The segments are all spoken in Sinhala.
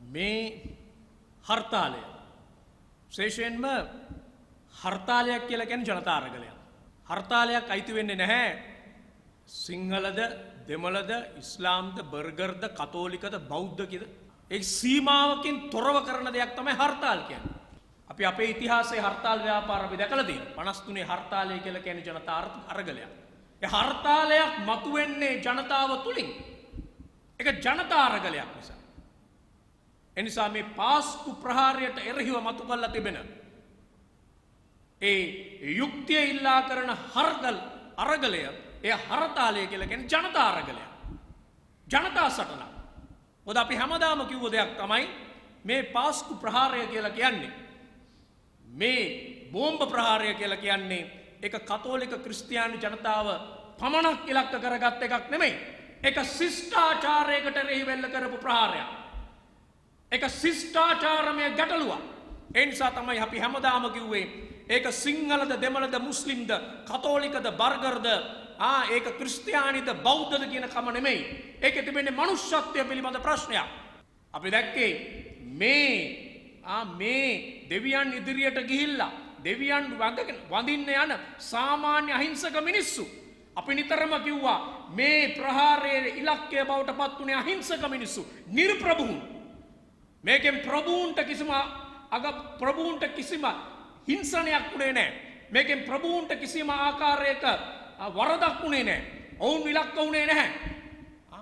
මේ හර්තාලය විශේෂයෙන්ම හර්තාලයක් කියලා කියන්නේ ජනතා අරගලයක්. හර්තාලයක් අයිති වෙන්නේ නැහැ සිංහලද දෙමළද ඉස්ලාම්ද බර්ගර්ද කතෝලිකද බෞද්ධකද ඒ සීමාවකින් තොරව කරන දෙයක් තමයි හර්තාල් කියන්නේ. අපි අපේ ඉතිහාසයේ හර්තාල් ව්‍යාපාර අපි දැකලා තියෙනවා. 53 හර්තාලය කියලා කියන්නේ ජනතා අරගලයක්. ඒ හර්තාලයක් මතුවෙන්නේ ජනතාව තුලින්. ඒක ජනතා අරගලයක් නිසා. එනිසා මේ පාස්කු ප්‍රහාරයට එරෙහිව මතු කරලා තිබෙන ඒ යුක්තිය ඉල්ලා කරන අරගලය ඒ හර්තාලය කියලා කියන්නේ ජනතා අරගලයක්. ජනතා සටනක්. මොකද අපි හැමදාම කිව්ව දෙයක් තමයි මේ පාස්කු ප්‍රහාරය කියලා කියන්නේ මේ බෝම්බ ප්‍රහාරය කියලා කියන්නේ ඒක කතෝලික ක්‍රිස්තියානි ජනතාව පමණක් ඉලක්ක කරගත් එකක් නෙමෙයි. ඒක ශිෂ්ටාචාරයකට එරෙහි වෙල්ල කරපු ප්‍රහාරයක්. ඒක ශිෂ්ටාචාරමය ගැටලුවක්. ඒ නිසා තමයි අපි හැමදාම කිව්වේ ඒක සිංහලද දෙමළද මුස්ලිම්ද කතෝලිකද බර්ගර්ද ඒක ක්‍රිස්තියානිද බෞද්ධද කියන කම නෙමෙයි. ඒකේ තිබෙන්නේ මනුෂ්‍යත්වය පිළිබඳ ප්‍රශ්නයක්. අපි දැක්කේ මේ දෙවියන් ඉදිරියට ගිහිල්ලා දෙවියන් වඳින්න යන සාමාන්‍ය අහිංසක මිනිස්සු. අපි නිතරම කිව්වා මේ ප්‍රහාරයේ ඉලක්කය බවට පත් වුණේ අහිංසක මිනිස්සු නිර්ප්‍රභූන්. මේකෙන් ප්‍රභූන්ට කිසිම හිංසනයක් වුණේ නැහැ. මේකෙන් ප්‍රභූන්ට කිසිම ආකාරයක වරදක් වුණේ නැහැ. ඔවුන් ඉලක්ක වුණේ නැහැ.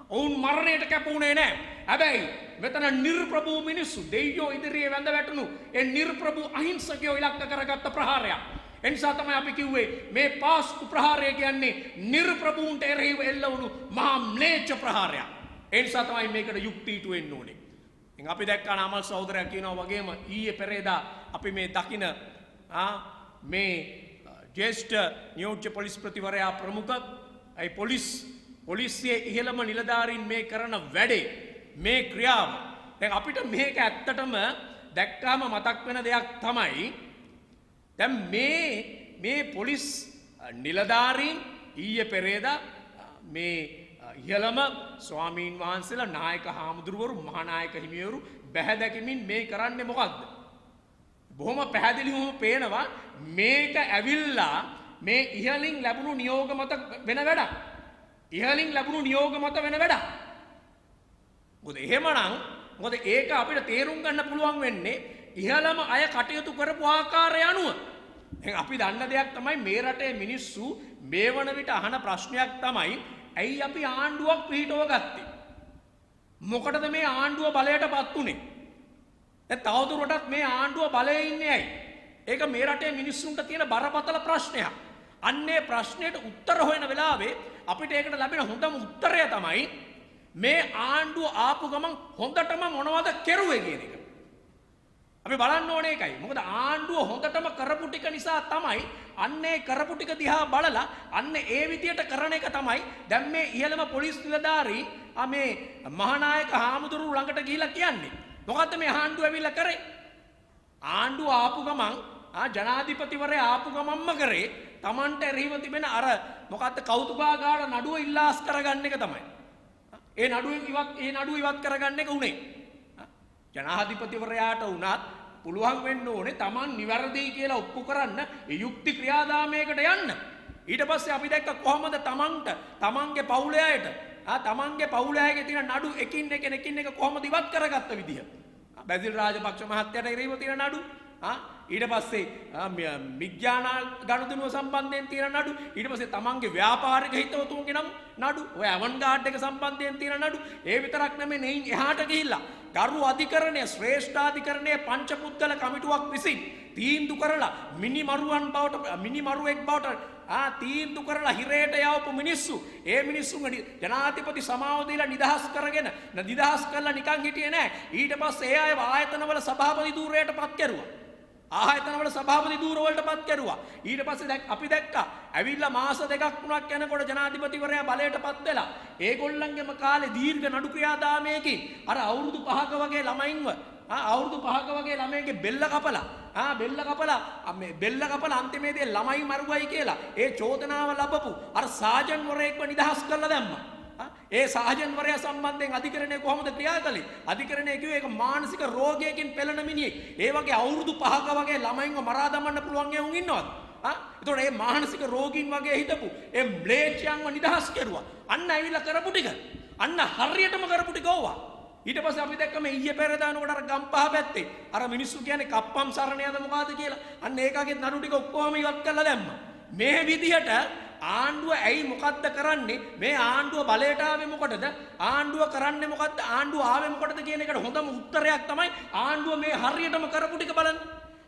ඔවුන් මරණයට කැප වුණේ නැහැ. හැබැයි මෙතන නිර්ප්‍රභූ මිනිස්සු දෙයියෝ ඉදිරියේ වැඳ වැටුණු ඒ නිර්ප්‍රභූ අහිංසකයෝ ඉලක්ක කරගත්ත ප්‍රහාරයක්. එනිසා තමයි අපි කිව්වේ මේ පාස්කු ප්‍රහාරය කියන්නේ නිර්ප්‍රභූන්ට එරෙහිව එල්ල වුණු මහා ම්ලේච්ඡ ප්‍රහාරයක්. ඒ නිසා තමයි මේකට යුක්තියට වෙන්න ඕනේ. ඉතින් අපි දැක්කා නාමල් සහෝදරයා කියනවා වගේම ඊයේ පෙරේදා අපි මේ දකින මේ ජ්‍යෙෂ්ඨ නියෝජ්‍ය පොලිස් ප්‍රතිවරයා ප්‍රමුඛ ඒ පොලිසියේ ඉහළම නිලධාරීන් මේ කරන වැඩේ මේ ක්‍රියාව දැන් අපිට මේක ඇත්තටම දැක්කාම මතක් වෙන දෙයක් තමයි දැන් මේ පොලිස් නිලධාරීන් ඊයේ පෙරේදා මේ ඉහළම ස්වාමීන් වහන්සේලා නායක හාමුදුරුවරු මහානායක හිමිවරු බැහැදැකීමින් මේ කරන්නේ මොකද්ද? බොහොම පැහැදිලිවම පේනවා මේක ඇවිල්ලා මේ ඉහළින් ලැබුණු නියෝග මත වෙන වැඩක්. ඉහළින් ලැබුණු නියෝග මත වෙන වැඩක්. මොකද එහෙමනම් මොකද ඒක අපිට තේරුම් ගන්න පුළුවන් වෙන්නේ ඉහළම අය කටයුතු කරපු ආකාරය අනුව. දැන් අපි දන්න දෙයක් තමයි මේ රටේ මිනිස්සු මේ වන විට අහන ප්‍රශ්නයක් තමයි ඇයි අපි ආණ්ඩුවක් පිහිටව ගත්තේ? මොකටද මේ ආණ්ඩුව බලයටපත් උනේ? දැන් තවදුරටත් මේ ආණ්ඩුව බලයේ ඉන්නේ ඇයි? ඒක මේ රටේ මිනිස්සුන්ට තියෙන බරපතල ප්‍රශ්නයක්. අන්නේ ප්‍රශ්නෙට උත්තර හොයන වෙලාවේ අපිට ඒකට ලැබෙන හොඳම උත්තරය තමයි මේ ආණ්ඩුව ආපු ගමන් හොඳටම මොනවද කෙරුවේ කියන එක. අපි බලන්න ඕනේ ඒකයි. මොකද ආණ්ඩුව හොඳටම කරපු ටික නිසා තමයි අන්නේ කරපු ටික දිහා බලලා අන්න ඒ විදියට කරන එක තමයි දැන් මේ ඉහළම පොලිස් නිලධාරී මේ මහානායක හාමුදුරුවෝ ළඟට ගිහිල්ලා කියන්නේ. මොකද්ද මේ ආණ්ඩුව ඇවිල්ලා කරේ? ආණ්ඩුව ආපු ගමන් ජනාධිපතිවරයා ආපු ගමන්ම කරේ Tamanට එරෙහිව තිබෙන අර මොකද්ද කෞතුකාගාර නඩුව ඉල්ලාස් කරගන්න එක තමයි. ඒ නඩුව ඉවත් කරගන්න එක උනේ. ජනාධිපතිවරයාට උනත් පුළුවන් වෙන්න ඕනේ Taman නිවැරදි කියලා ඔප්පු කරන්න යුක්ති ක්‍රියාදාමයකට යන්න. ඊට පස්සේ අපි දැක්ක කොහොමද තමන්ගේ පවුලේ අයට තමන්ගේ පවුලේ අයගේ තියෙන නඩු එකින් එක කොහොමද ඉවත් කරගත්ත විදිය. බැසිල් රාජපක්ෂ මහත්තයාට එරෙහිව තියෙන නඩු ඊට පස්සේ විඥාන ගනුදෙනුව සම්බන්ධයෙන් තියෙන නඩු ඊට පස්සේ තමන්ගේ ව්‍යාපාරික හිතවතුන්ගේ නම් නඩු ඔය අවන්ගාඩ් එක සම්බන්ධයෙන් තියෙන නඩු ඒ විතරක් නෙමෙයි නෙයින් එහාට ගිහිල්ලා ගරු අධිකරණය ශ්‍රේෂ්ඨාධිකරණයේ පංචපුද්ගල කමිටුවක් විසින් තීන්දුව කරලා මිනිමරුවෙක් බවට තීන්දුව කරලා හිරේට යවපු මිනිස්සු ඒ මිනිස්සුන්ගේ ජනාධිපති සමාව දීලා නිදහස් කරලා නිකන් හිටියේ නෑ ඊට පස්සේ ඒ අය ආයතනවල සභාපති ධූරයට පත් කරුවා ආයතනවල සභාපති ධූර වලට පත් කරුවා ඊට පස්සේ අපි දැක්කා ඇවිල්ලා මාස දෙකක් තුනක් යනකොට ජනාධිපතිවරයා බලයට පත් වෙලා ඒගොල්ලන්ගේම කාලේ දීර්ඝ නඩු ක්‍රියාදාමයකින් අර අවුරුදු 5ක වගේ ළමයින්ව අවුරුදු 5ක වගේ ළමයින්ගේ බෙල්ල කපලා අන්තිමේදී ළමයි මරුවයි කියලා ඒ චෝදනාව ලැබපු අර සාජන් වරයෙක්ව නිදහස් කරලා දැම්මා. ඒ සාජන්වරයා සම්බන්ධයෙන් අධිකරණය කොහොමද ක්‍රියා කළේ? අධිකරණය කිව්වේ ඒක මානසික රෝගයකින් පෙළෙන මිනිහෙක්. ඒ වගේ අවුරුදු 5ක වගේ ළමයින්ව මරා දමන්න පුළුවන් එවුන් ඉන්නවද? එතකොට මේ මානසික රෝගීන් වගේ හිටපු ඒ ම්ලේච්ඡයන්ව නිදහස් කෙරුවා. අන්න ඇවිල්ලා කරපු ටික. අන්න හරියටම කරපු ටික ඕවා. ඊට පස්සේ අපි දැක්ක මේ ඊයේ පෙරදානකොට අර ගම්පහ පැත්තේ අර මිනිස්සු කියන්නේ කප්පම් සරණ යද මොකද්ද කියලා. අන්න ඒකගේ නඩු ටික ඔක්කොම ඉවත් කරලා දැම්මා. මේ විදිහට ආණ්ඩුව ඇයි මොකද්ද කරන්නේ? මේ ආණ්ඩුව බලයට ආවේ මොකටද? ආණ්ඩුව කරන්නේ මොකද්ද? ආණ්ඩුව ආවේ මොකටද කියන එකට හොඳම උත්තරයක් තමයි ආණ්ඩුව මේ හරියටම කරපු ටික බලන්න.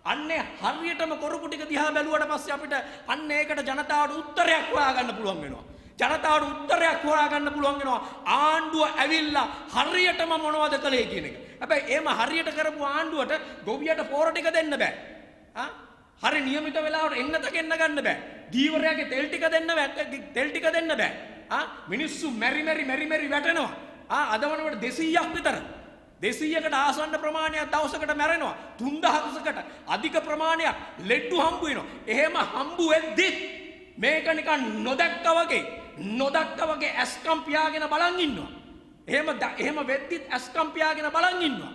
අන්නේ හරියටම කරපු ටික දිහා බැලුවට පස්සේ අපිට අන්න ඒකට ජනතාවට උත්තරයක් හොයාගන්න පුළුවන් වෙනවා. ජනතාවට උත්තරයක් හොයාගන්න පුළුවන් වෙනවා. ආණ්ඩුව ඇවිල්ලා හරියටම මොනවද කළේ කියන එක. හැබැයි එහෙම හරියට කරපු ආණ්ඩුවට ගොවියට පෝර ටික දෙන්න බෑ. හරි නියමිත වෙලාවට එන්නත ගෙන්න ගන්න බෑ. දීවරයාගේ තෙල් ටික දෙන්න බෑ. මිනිස්සු මෙරි වැටෙනවා. අද වනකොට 200ක් විතර 200කට ආසන්න ප්‍රමාණයක් දවසකට මැරෙනවා. 3000කට අධික ප්‍රමාණයක් ලෙඩ්ඩු හම්බ වෙනවා. එහෙම හම්බ වෙද්දි මේක නිකන් නොදක්ක වගේ ඇස්කම් පියාගෙන බලන් ඉන්නවා. එහෙම වෙද්දිත් ඇස්කම් පියාගෙන බලන් ඉන්නවා.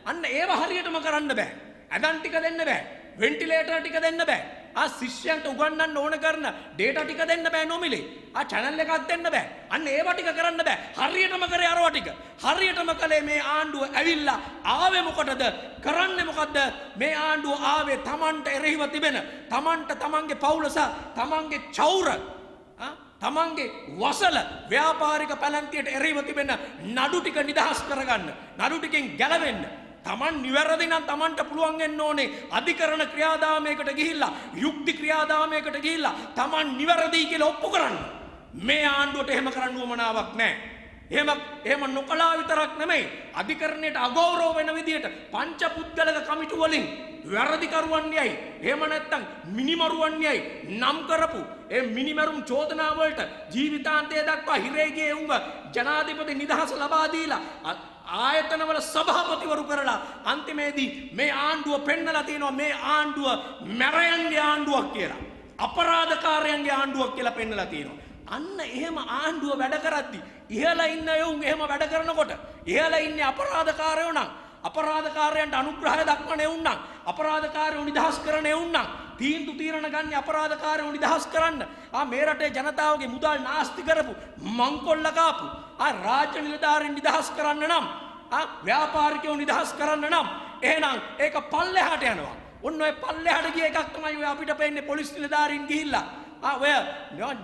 අන්න ඒව හරියටම කරන්න බෑ. ඇදන් ටික දෙන්න බෑ. වෙන්ටිලේටර් ටික දෙන්න බෑ. ශිෂ්‍යයන්ට උගන්වන්න ඕන කරන ඩේටා ටික දෙන්න බෑ නොමිලේ. channel එකක් දෙන්න බෑ. අන්න ඒව ටික කරන්න බෑ. හරියටම කරේ අරව ටික. හරියටම කළේ මේ ආණ්ඩුව ඇවිල්ලා ආවේ මොකටද? කරන්නේ මොකද්ද? මේ ආණ්ඩුව ආවේ Tamanට එරෙහිව තිබෙන Tamanට තමන්ගේ පවුල සහ තමන්ගේ චෞර තමන්ගේ වසල ව්‍යාපාරික පැලැන්තියට එරෙහිව තිබෙන නඩු ටික නිදහස් කරගන්න. නඩු ටිකෙන් ගැලවෙන්න. තමන් නිවැරදි නම් තමන්ට පුළුවන් වෙන්න ඕනේ අධිකරණ ක්‍රියාදාමයකට ගිහිල්ලා යුක්ති ක්‍රියාදාමයකට ගිහිල්ලා තමන් නිවැරදි කියලා ඔප්පු කරන්න. මේ ආණ්ඩුවට එහෙම කරන්න උවමනාවක් නැහැ. එහෙම නොකලා විතරක් නෙමෙයි අධිකරණයට අගෞරව වෙන විදියට පංච පුද්ගලක කමිටු වලින් වැරදිකරුවන්යයි එහෙම නැත්නම් මිනිමරුවන්යයි නම් කරපු ඒ මිනිමරුම් චෝදනා වලට ජීවිතාන්තය දක්වා හිරේ ගියේ උංග ජනාධිපති නිදහස ලබා දීලා ආයතනවල සභාපතිවරු කරලා අන්තිමේදී මේ ආණ්ඩුව පෙන්නලා තියෙනවා මේ ආණ්ඩුව මැරයන්ගේ ආණ්ඩුවක් කියලා. අපරාධකාරයන්ගේ ආණ්ඩුවක් කියලා පෙන්නලා තියෙනවා. අන්න එහෙම ආණ්ඩුව වැඩ කරද්දි ඉහළ ඉන්න යෝන් එහෙම වැඩ කරනකොට ඉහළ ඉන්නේ අපරාධකාරයෝ නම් අපරාධකාරයන්ට අනුග්‍රහය දක්වන එවුන් නම් අපරාධකාරයෝ නිදහස් කරන එවුන් නම් තීන්දුව తీරන ගන්න අපරාධකාරයෝ නිදහස් කරන්න මේ රටේ ජනතාවගේ මුදල් නාස්ති කරපු මංකොල්ල කාපු රාජ්‍ය නිලධාරීන් නිදහස් කරන්න නම් ව්‍යාපාරිකයෝ නිදහස් කරන්න නම් එහෙනම් ඒක පල්ලෙහාට යනවා. ඔන්න ඔය පල්ලෙහාට ගිය එකක් තමයි ඔය අපිට පෙන්නේ පොලිස් නිලධාරීන් ගිහිල්ලා ඔය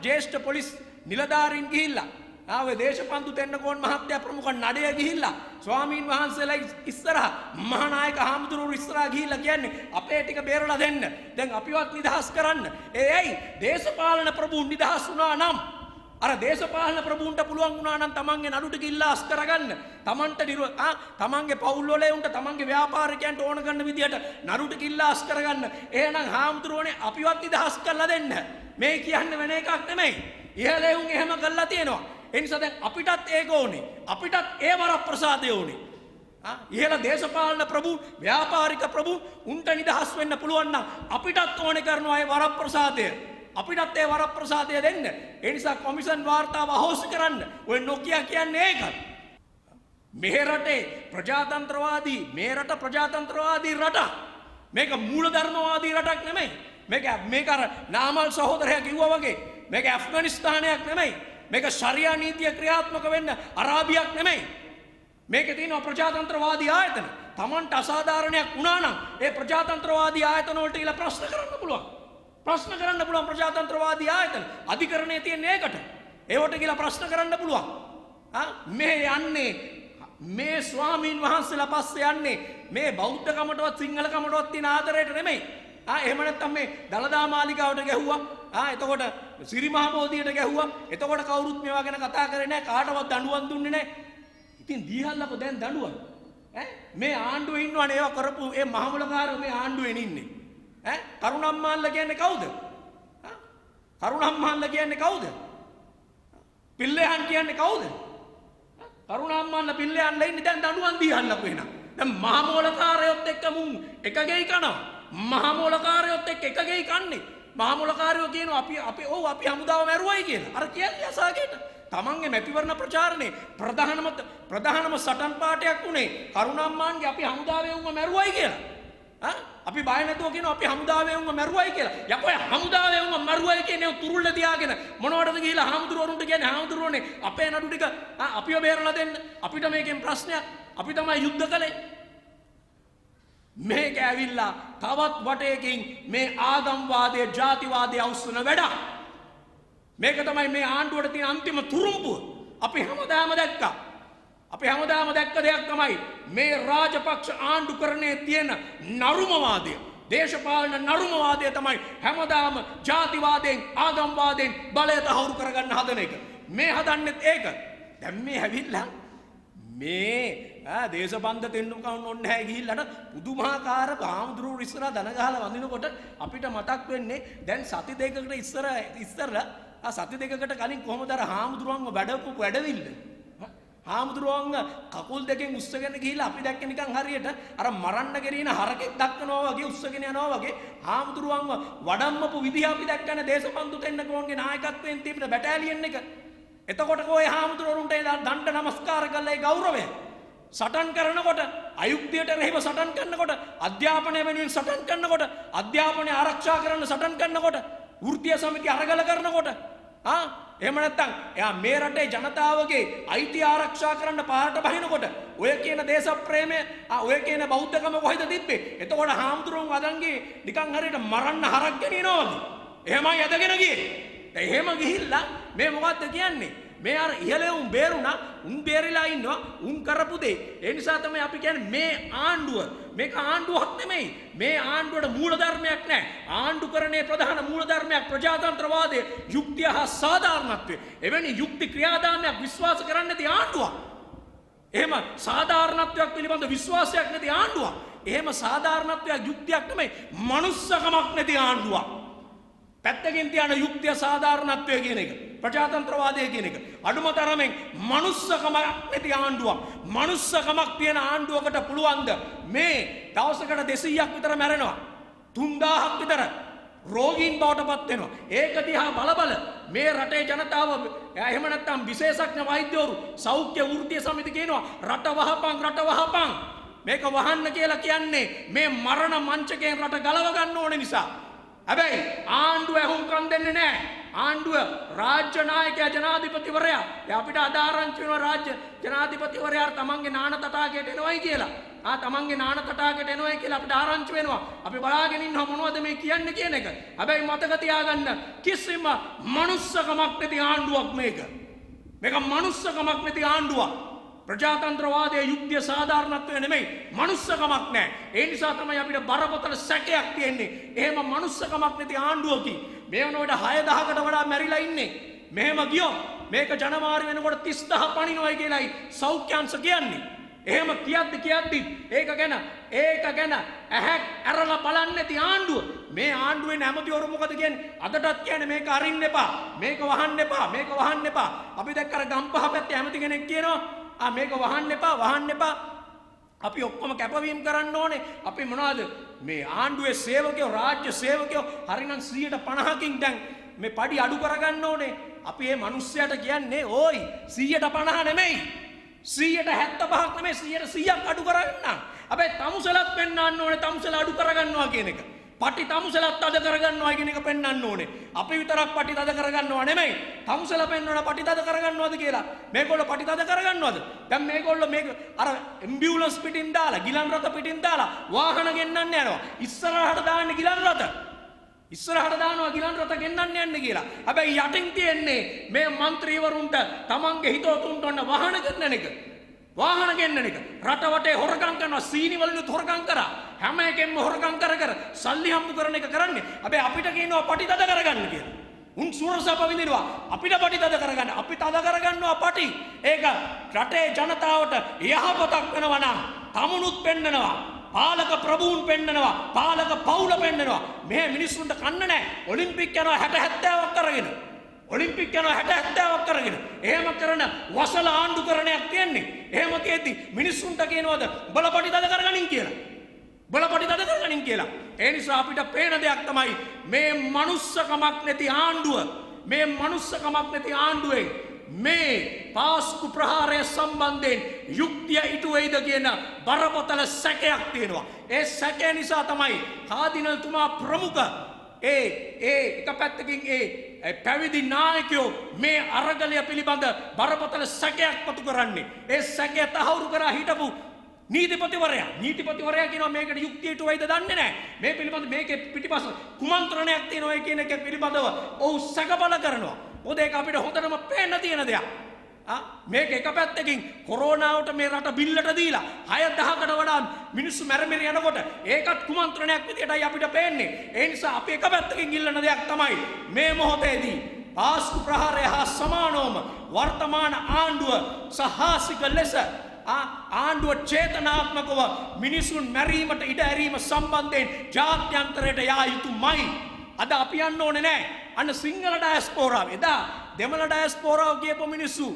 ජ්‍යෙෂ්ඨ පොලිස් නිලධාරීන් ගිහිල්ලා ඔය දේශපන්දු තෙන්නකෝන් මහත්තයා ප්‍රමුඛ නඩය ගිහිල්ලා ස්වාමීන් වහන්සේලා ඉස්සරහා මහානායක හාමුදුරුවෝ ඉස්සරහා ගිහිල්ලා කියන්නේ අපේ ටික බේරලා දෙන්න. දැන් අපිවත් නිදහස් කරන්න. ඇයි දේශපාලන ප්‍රභූන් නිදහස් වුණා නම් අර දේශපාලන ප්‍රභූන්ට පුළුවන් වුණා නම් තමන්ගේ නඩු ටික ඉල්ලාස් කරගන්න. තමන්ගේ පවුල් වල උන්ට තමන්ගේ ව්‍යාපාරිකයන්ට ඕන කරන විදියට නඩු ටික ඉල්ලාස් කරගන්න. එහෙනම් හාමුදුරුවනේ අපිවත් නිදහස් කරලා දෙන්න. මේ කියන්නේ වෙන එකක් නෙමෙයි. ඉහළ උන් එහෙම කරලා තියෙනවා. ඒ නිසා දැන් අපිටත් ඒක ඕනේ. අපිටත් ඒ වරප්‍රසාදය ඕනේ. ඉහළ දේශපාලන ප්‍රභූ ව්‍යාපාරික ප්‍රභූ උන්ට නිදහස් වෙන්න පුළුවන් නම් අපිටත් ඕනේ කරනවා ඒ වරප්‍රසාදය. අපිටත් ඒ වරප්‍රසාදය දෙන්න. ඒ නිසා කොමිෂන් වාර්තාව අහෝසි කරන්න. ඔය නොකිය කියන්නේ ඒකයි. මේ රටේ ප්‍රජාතන්ත්‍රවාදී මේ රට ප්‍රජාතන්ත්‍රවාදී රටක්. මේක මූලධර්මවාදී රටක් නෙමෙයි. මේක අර නාමල් සහෝදරයා කිව්වා වගේ මේක ඇෆ්ගනිස්තානයක් නෙමෙයි. මේක ශරියා නීතිය ක්‍රියාත්මක වෙන්න අරාබියක් නෙමෙයි. මේකේ තියෙනවා ප්‍රජාතන්ත්‍රවාදී ආයතන. Tamanට අසාධාරණයක් වුණා නම් ඒ ප්‍රජාතන්ත්‍රවාදී ආයතන වලට ඉල ප්‍රශ්න කරන්න පුළුවන්. ප්‍රශ්න කරන්න පුළුවන් ප්‍රජාතන්ත්‍රවාදී ආයතන. අධිකරණයේ තියෙන ඒකට. ඒවට කියලා ප්‍රශ්න කරන්න පුළුවන්. මේ යන්නේ මේ ස්වාමීන් වහන්සේලා පස්සේ යන්නේ මේ බෞද්ධකමටවත් සිංහලකමටවත් තියෙන ආදරයට නෙමෙයි. එහෙම නැත්නම් මේ දලදා මාලිගාවට ගැහුවා. එතකොට සිරි මහබෝධියට ගැහුවා. එතකොට කවුරුත් මේවා ගැන කතා කරේ නැහැ. කාටවත් දඬුවම් දුන්නේ නැහැ. ඉතින් දීහල්ලකෝ දැන් දඬුවම්. මේ ආණ්ඩුවේ ඉන්නවනේ ඒවා කරපු ඒ මහමුලකාරයෝ මේ ආණ්ඩුවේ ඉන්නේ. කරුණම්මාල්ල කියන්නේ කවුද? කරුණම්මාල්ල කියන්නේ කවුද? පිල්ලෙහන් කියන්නේ කවුද? කරුණම්මාල්ල පිල්ලෙහන් ඉන්නේ දැන් දඬුවම් දීහල්ලකෝ එනවා. දැන් මහමුලකාරයොත් එක්ක මුන් එක ගෙයි කනවා. මහමුලකාරයොත් එක්ක එක ගෙයි කන්නේ. මහමුලකාරයෝ කියනවා අපි හමුදාව මැරුවයි කියලා. අර කියන්නේ අසාගේට. තමන්ගේ මැතිවරණ ප්‍රචාරණේ ප්‍රධානම සටන් පාඨයක් උනේ කරුණාම්මාන්ගේ අපි හමුදාවේ උන්ව මැරුවයි කියලා. අපි බය නැතුව කියනවා අපි හමුදාවේ උන්ව මැරුවයි කියලා. යකෝ හමුදාවේ උන්ව මැරුවයි කියන්නේ තුරුල්ල තියාගෙන මොනවටද ගිහිලා හාමුදුරුවරුන්ට කියන්නේ හාමුදුරුවනේ අපේ නඩු ටික අපිව බේරලා දෙන්න. අපිට මේකෙන් ප්‍රශ්නයක්. අපි තමයි යුද්ධ කළේ. මේක ඇවිල්ලා තවත් වටයකින් මේ ආගම්වාදයේ ජාතිවාදයේ අවුස්සන වැඩ. මේක තමයි මේ ආණ්ඩුවට තියෙන අන්තිම තුරුම්පුව. අපි හැමදාම දැක්කා. අපි හැමදාම දැක්ක දෙයක් තමයි මේ රාජපක්ෂ ආණ්ඩුකරණයේ තියෙන නරුමවාදය. දේශපාලන නරුමවාදය තමයි හැමදාම ජාතිවාදයෙන් ආගම්වාදයෙන් බලය තහවුරු කරගන්න හදන එක. මේ හදන්නෙත් ඒක. දැන් මේ ඇවිල්ලා මේ දේශබන්ධ තෙන්නුකම් ඔන්න හැ ගිහිල්ලාට පුදුමාකාර හාමුදුරුවෝ ඉස්සරහා දන ගහලා වඳිනකොට අපිට මතක් වෙන්නේ දැන් සති දෙකකට ඉස්සරලා සති දෙකකට කලින් කොහොමද අර හාමුදුරුවන්ව වැඩපු වැඩවිල්ල හාමුදුරුවන්ව කකුල් දෙකෙන් උස්සගෙන ගිහිල්ලා අපි දැක්ක නිකන් හරියට අර මරන්න ගෙරින හරකෙක් දක්වනවා වගේ උස්සගෙන යනවා වගේ හාමුදුරුවන්ව වඩම්මපු විදිහ අපි දැක්කනේ දේශබන්ධ තෙන්නුකම්ගේ නායකත්වයෙන් තිබෙන බැටාලියන් එක. එතකොට කොයි හාමුදුරුවන්ට දණ්ඩ නමස්කාර කළේ ගෞරවය සටන් කරනකොට අයුක්තියට රෙහිව සටන් කරනකොට අධ්‍යාපනය වෙනුවෙන් සටන් කරනකොට අධ්‍යාපනය ආරක්ෂා කරන්න සටන් කරනකොට වෘත්තීය සමිති අරගල කරනකොට එහෙම නැත්නම් එයා මේ රටේ ජනතාවගේ අයිතිය ආරක්ෂා කරන්න පාරට බහිනකොට ඔය කියන දේශප්‍රේමය ඔය කියන බෞද්ධකම කොහෙද තිබ්බේ? එතකොට හාමුදුරුවෝ වදන්ගේ නිකන් හරියට මරන්න හරක් ගෙනියනවා වගේ. එහෙමයි ඇදගෙන ගියේ. එහෙම ගිහිල්ලා මේ මොකද්ද කියන්නේ? මේ අර ඉහළ උන් බේරුණා උන් බේරිලා ඉන්නවා උන් කරපු දේ. ඒ නිසා තමයි අපි කියන්නේ මේ ආණ්ඩුව මේක ආණ්ඩුවක් නෙමෙයි. මේ ආණ්ඩුවට මූල ධර්මයක් නැහැ. ආණ්ඩුකරණයේ ප්‍රධාන මූල ධර්මයක් ප්‍රජාතන්ත්‍රවාදයේ යුක්තිය හා සාධාරණත්වය. එවැනි යුක්ති ක්‍රියාදාමයක් විශ්වාස කරන්නේ නැති ආණ්ඩුවක්. එහෙම සාධාරණත්වයක් පිළිබඳ විශ්වාසයක් නැති ආණ්ඩුවක්. එහෙම සාධාරණත්වයක් යුක්තියක් නෙමෙයි මනුස්සකමක් නැති ආණ්ඩුවක්. පැත්තකින් තියන යුක්තිය සාධාරණත්වය කියන එක ප්‍රජාතන්ත්‍රවාදය කියන එක අඩුම තරමින් මනුස්සකමක් නැති ආණ්ඩුවක්. මනුස්සකමක් තියෙන ආණ්ඩුවකට පුළුවන්ද මේ දවසකට 200ක් විතර මැරෙනවා 3000ක් විතර රෝගීන් බවට පත් වෙනවා. ඒක දිහා බල මේ රටේ ජනතාව එහෙම නැත්නම් විශේෂඥ වෛද්‍යවරු සෞඛ්‍ය වෘත්තීය සමිති කියනවා රට වහපන් මේක වහන්න කියලා කියන්නේ මේ මරණ මංචකයෙන් රට ගලව ගන්න ඕන නිසා. හැබැයි ආණ්ඩුව ඇහුම්කම් දෙන්නේ නැහැ. ආණ්ඩුව රාජ්‍ය නායකයා ජනාධිපතිවරයා අපිට අදාරංචි වෙනවා රාජ්‍ය ජනාධිපතිවරයා තමන්ගේ නාන තටාකයට එනවයි කියලා. තමන්ගේ නාන තටාකයට එනවයි කියලා අපිට ආරංචි වෙනවා. අපි බලාගෙන ඉන්නවා මොනවද මේ කියන්නේ කියන එක. හැබැයි මතක තියාගන්න කිසිම මනුස්සකමක් නැති ආණ්ඩුවක් මේක. මේක මනුස්සකමක් නැති ආණ්ඩුවක්. ප්‍රජාතන්ත්‍රවාදයේ යුක්තිය සාධාරණත්වය නෙමෙයි මනුස්සකමක් නැහැ. ඒ නිසා තමයි අපිට බරපතල සැකයක් තියෙන්නේ. එහෙම මනුස්සකමක් නැති ආණ්ඩුවකින් මේ වනකොට 6000කට වඩා මැරිලා ඉන්නේ. මෙහෙම ගියොත් මේක ජනවාරි වෙනකොට 30000 පණිනවයි කියලායි සෞඛ්‍යාංශ කියන්නේ. එහෙම කියද්දි ඒක ගැන ඇහැක් අරලා බලන්නේ නැති ආණ්ඩුව. මේ ආණ්ඩුවේ නැමතිවරු මොකද කියන්නේ? අදටත් කියන්නේ මේක අරින්න එපා. මේක වහන්න එපා. අපි දැක්ක අර ගම්පහ පැත්තේ ඇමති කෙනෙක් කියනවා මේක වහන්න එපා. අපි ඔක්කොම කැපවීම කරන්න ඕනේ. අපි මොනවද මේ ආණ්ඩුවේ සේවකයෝ රාජ්‍ය සේවකයෝ හරිනම් 150කින් දැන් මේ පඩි අඩු කරගන්න ඕනේ. අපි මේ මිනිස්සයාට කියන්නේ ඕයි 150 නෙමෙයි 175ක් නෙමෙයි 100ක් අඩු කරගන්න. හැබැයි තමුසලත් පෙන්වන්න ඕනේ තමුසල අඩු කරගන්නවා කියන එක. පටි තමුසලත් අද කරගන්නවා කියන එක පෙන්වන්න ඕනේ. අපි විතරක් පටි තද කරගන්නවා නෙමෙයි. තමුසල පෙන්වන පටි තද කරගන්නවද කියලා. මේගොල්ලෝ පටි තද කරගන්නවද? දැන් මේගොල්ලෝ මේක අර ඇම්බියුලන්ස් පිටින් දාලා, ගිලන් රථ පිටින් දාලා වාහන ගෙන්නන්න යනවා. ඉස්සරහට දාන්නේ ගිලන් රථ. ඉස්සරහට දානවා ගිලන් රථ ගෙන්නන්න යන්න කියලා. හැබැයි යටින් තියෙන්නේ මේ മന്ത്രിවරුන්ට තමන්ගේ හිතවතුන්ට ඔන්න වාහන ගෙන්නන එක. රට වටේ හොරකම් කරනවා. සීනි වලිනුත් හොරකම් කරා. හැම එකෙන්ම හොරකම් කර සල්ලි හම්බ කරන එක කරන්නේ. හැබැයි අපිට කියනවා පටි තද කරගන්න කියලා. උන් සුරසප විඳිනවා. අපිට පටි තද කරගන්න. අපි තද කරගන්නවා පටි. ඒක රටේ ජනතාවට යහපතක් වෙනවා නම් තමුණුත් පෙන්නනවා. පාලක ප්‍රභූන් පෙන්නනවා. පාලක පවුල පෙන්නනවා. මේ මිනිස්සුන්ට කන්න නැහැ. ඔලිම්පික් යනවා 60 70ක් කරගෙන. ඔලිම්පික් යනවා 60 70ක් කරගෙන. එහෙම කරන වසල ආණ්ඩුකරණයක් කියන්නේ. එහෙම තියෙද්දි මිනිස්සුන්ට කියනවාද බලපටි තද කරගනින් කියලා. ඒ නිසා අපිට පේන දෙයක් තමයි මේ මනුස්සකමක් නැති ආණ්ඩුව. මේ මනුස්සකමක් නැති ආණ්ඩුවේ මේ පාස්කු ප්‍රහාරය සම්බන්ධයෙන් යුක්තිය ඉටු වෙයිද කියන බරපතල සැකයක් තියෙනවා. ඒ සැකය නිසා තමයි කාදිනල්තුමා ප්‍රමුඛ එක පැත්තකින් පැවිදි නායකයෝ මේ අරගලය පිළිබඳ බරපතල සැකයක් පතු කරන්නේ. ඒ සැකය තහවුරු කරා හිටපු නීතිපතිවරයා කියනවා මේකට යුක්තියට වෙයිද දන්නේ නැහැ. මේ පිළිබඳ මේකේ පිටිපස්ස කුමන්ත්‍රණයක් තියෙනවා කියන එක පිළිබඳව ඔව් සැකබල කරනවා. මොකද ඒක අපිට හොඳටම පේන්න තියෙන දෙයක්. මේක එක පැත්තකින් කොරෝනාවට මේ රට බිල්ලට දීලා 6000කට වඩා මිනිස්සු මැරෙමින් යනකොට ඒකත් කුමන්ත්‍රණයක් විදියටයි අපිට පේන්නේ. ඒ නිසා අපි එක පැත්තකින් ඉල්ලන දෙයක් තමයි මේ මොහොතේදී පාස්කු ප්‍රහාරය හා සමානවම වර්තමාන ආණ්ඩුව සහාසික ලෙස ආණ්ඩුව චේතනාත්මකව මිනිසුන් මැරීමට ඉඩ ඇරීම සම්බන්ධයෙන් ජාත්‍යන්තරයට යා යුතුමයි. අද අපි යන්න ඕනේ නැහැ. අන්න සිංහල ඩයස්පෝරාව එදා දෙමළ ඩයස්පෝරාව කියපු මිනිස්සු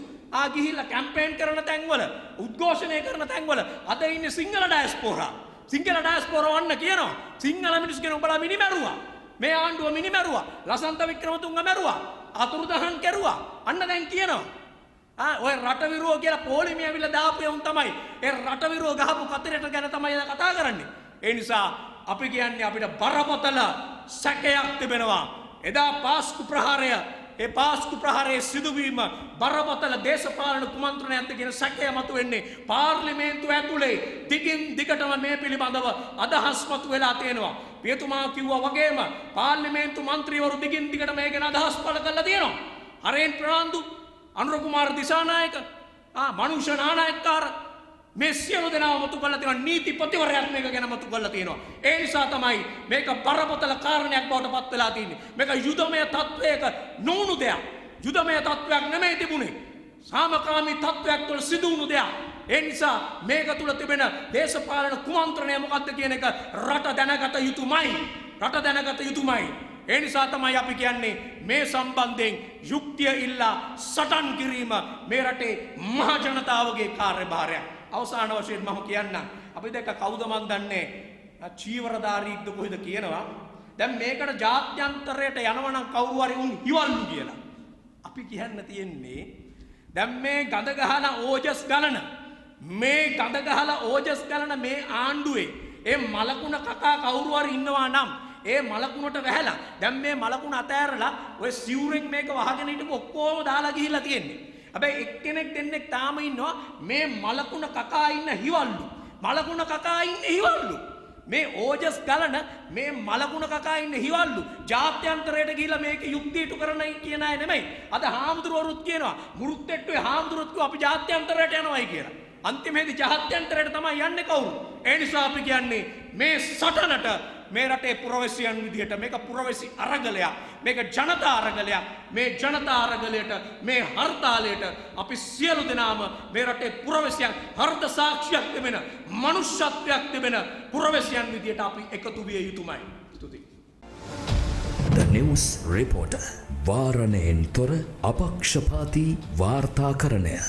ගිහිල්ලා කැම්පේන් කරන තැන්වල උද්ඝෝෂණය කරන තැන්වල අද ඉන්නේ සිංහල ඩයස්පෝරාව. සිංහල ඩයස්පෝරාව වන්න කියනවා. සිංහල මිනිස්සු කියන උඹලා මිනිමරුවා. මේ ආණ්ඩුව මිනිමරුවා. ලසන්ත වික්‍රමතුංග මැරුවා. අතුරුදහන් කරුවා. අන්න දැන් කියනවා. ඔය රටවිරෝ කියලා පොලිමේ ඇවිල්ලා දාපු යවුන් තමයි. ඒ රටවිරෝ ගහපු කතරට ගැන තමයි කතා කරන්නේ. ඒ නිසා අපි කියන්නේ අපිට බරපතල සැකයක් තිබෙනවා. එදා පාස්කු ප්‍රහාරය ඒ පාස්කු ප්‍රහාරයේ සිදුවීම බරපතල දේශපාලන කුමන්ත්‍රණයක්ද කියන සැකය මතුවෙන්නේ පාර්ලිමේන්තුව ඇතුලේ දිගින් දිගටම මේ පිළිබඳව අදහස් මතුවලා තියෙනවා. පියතුමා කිව්වා වගේම පාර්ලිමේන්තු මන්ත්‍රීවරු දිගින් දිගට මේ ගැන අදහස් පළ කරලා තියෙනවා. හරේන් ප්‍රනාන්දු අනුර කුමාර දිසානායක මනුෂ්‍ය නානායක්කාර මේ සියලු දෙනාම මතු කරලා තියෙනවා. නීතිපතිවරයාත් මේක ගැන මතු කරලා තියෙනවා. ඒ නිසා තමයි මේක බරපතල කාරණයක් බවට පත් වෙලා තියෙන්නේ. මේක යුදමය තත්වයක නොවුණු දෙයක්. යුදමය තත්වයක් නෙමෙයි තිබුණේ. සාමකාමී තත්වයක් තුළ සිදු වුණු දෙයක්. ඒ නිසා මේක තුළ තිබෙන දේශපාලන කුමන්ත්‍රණය මොකක්ද කියන එක රට දැනගත යුතුමයි. රට දැනගත යුතුමයි. ඒ නිසා තමයි අපි කියන්නේ මේ සම්බන්ධයෙන් යුක්තිය ඉල්ලා සටන් කිරීම මේ රටේ මහ ජනතාවගේ කාර්යභාරයක්. අවසාන වශයෙන් මම කියන්න අපි දැක්ක කවුද මන් දන්නේ චීවරධාරීක්ද කොහෙද කියනවා. දැන් මේකට ජාත්‍යන්තරයට යනවා නම් කවුරු හරි උන් හිවල්ලු කියලා. අපි කියන්න තියෙන්නේ දැන් මේ ගඳ ගහලා ඕජස් ගලන මේ ගඳ ගහලා ඕජස් ගලන මේ ආණ්ඩුවේ ඒ මලකුණ කකා කවුරු හරි ඉන්නවා නම් ඒ මලකුණට වැහැලා දැන් මේ මලකුණ අතෑරලා ඔය සිවුරෙන් මේක වහගෙන හිටපු ඔක්කොම දාලා ගිහිල්ලා තියෙන්නේ. හැබැයි එක්කෙනෙක් දෙන්නෙක් තාම ඉන්නවා මේ මලකුණ කකා ඉන්න හිවල්ලු. මලකුණ කකා ඉන්නේ හිවල්ලු. මේ ඕජස් ගලන මේ මලකුණ කකා ඉන්න හිවල්ලු. ජාත්‍යන්තරයට ගිහිල්ලා මේක යුක්තියට කරන්නයි කියන අය නෙමෙයි. අද හාමුදුරුවරුත් කියනවා මුරුත්තෙට්ටුවේ හාමුදුරුවොත් කිව්වා අපි ජාත්‍යන්තරයට යනවායි කියලා. අන්තිමේදී ජාත්‍යන්තරයට තමයි යන්නේ කවුරු? ඒ නිසා අපි කියන්නේ මේ සටනට මේ රටේ පුරවැසියන් විදියට මේක පුරවැසි අරගලයක්. මේක ජනතා අරගලයක්. මේ ජනතා අරගලයට මේ හර්තාලයට අපි සියලු දෙනාම මේ රටේ පුරවැසියන් හර්ත සාක්ෂියක් තිබෙන මනුෂ්‍යත්වයක් තිබෙන පුරවැසියන් විදියට අපි එකතු විය යුතුමයි. ස්තුතියි. The News Reporter වාරණයෙන් තොර අපක්ෂපාතී වාර්තාකරණය.